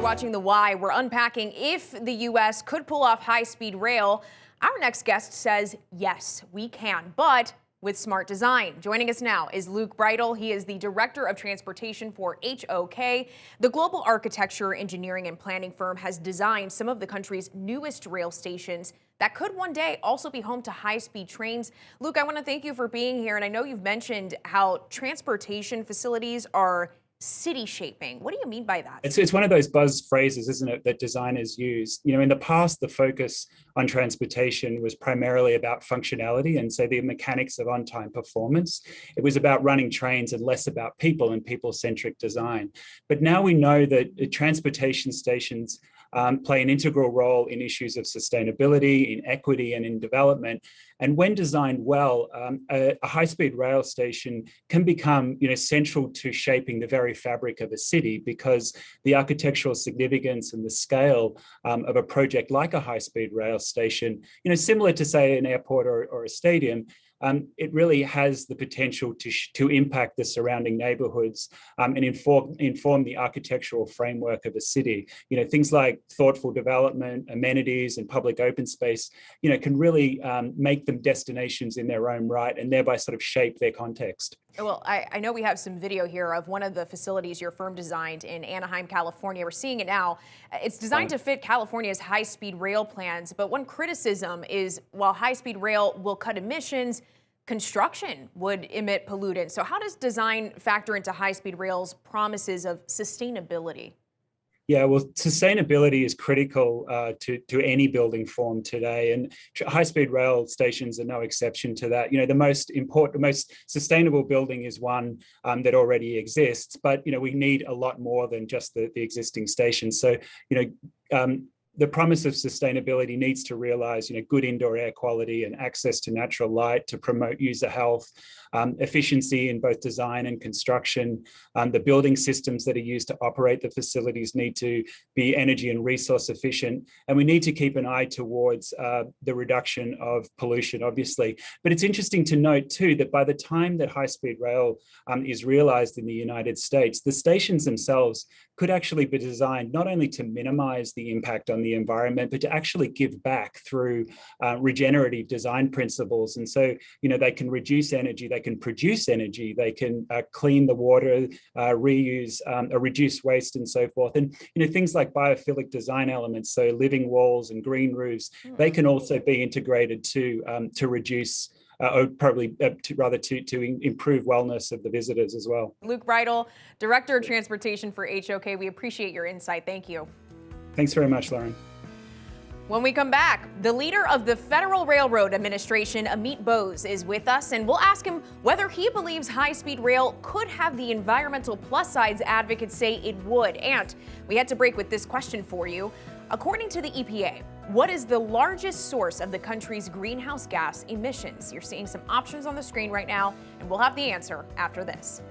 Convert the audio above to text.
watching The Why. We're unpacking if the U.S. could pull off high-speed rail. Our next guest says, yes, we can, but with smart design. Joining us now is Luke Bridle. He is the Director of Transportation for HOK. The global architecture, engineering, and planning firm has designed some of the country's newest rail stations that could one day also be home to high-speed trains. Luke, I want to thank you for being here, and I know you've mentioned how transportation facilities are city shaping. What do you mean by that? It's one of those buzz phrases, isn't it, that designers use. You know, in the past, the focus on transportation was primarily about functionality and so the mechanics of on-time performance. It was about running trains and less about people and people-centric design. But now we know that transportation stations play an integral role in issues of sustainability, in equity, and in development. And when designed well, a high-speed rail station can become, central to shaping the very fabric of a city, because the architectural significance and the scale of a project like a high-speed rail station, similar to, say, an airport or a stadium, it really has the potential to impact the surrounding neighborhoods and inform the architectural framework of a city. Things like thoughtful development, amenities, and public open space, can really make them destinations in their own right and thereby sort of shape their context. Well, I know we have some video here of one of the facilities your firm designed in Anaheim, California. We're seeing it now. It's designed to fit California's high-speed rail plans, but one criticism is while high-speed rail will cut emissions, construction would emit pollutants. So how does design factor into high-speed rail's promises of sustainability? Yeah, well, sustainability is critical to any building form today, and high-speed rail stations are no exception to that. The most sustainable building is one that already exists, but we need a lot more than just the existing stations. So, the promise of sustainability needs to realize, good indoor air quality and access to natural light to promote user health, efficiency in both design and construction. The building systems that are used to operate the facilities need to be energy and resource efficient. And we need to keep an eye towards the reduction of pollution, obviously. But it's interesting to note, too, that by the time that high-speed rail is realized in the United States, the stations themselves could actually be designed not only to minimize the impact on the environment, but to actually give back through regenerative design principles. And so, they can reduce energy, they can produce energy, they can clean the water, reuse, or reduce waste and so forth. And, things like biophilic design elements, so living walls and green roofs, they can also be integrated to reduce or probably to improve wellness of the visitors as well. Luke Bridle, Director of Transportation for HOK. We appreciate your insight. Thank you. Thanks very much, Lauren. When we come back, the leader of the Federal Railroad Administration, Amit Bose, is with us, and we'll ask him whether he believes high-speed rail could have the environmental plus sides advocates say it would. And we had to break with this question for you. According to the EPA, what is the largest source of the country's greenhouse gas emissions? You're seeing some options on the screen right now, and we'll have the answer after this.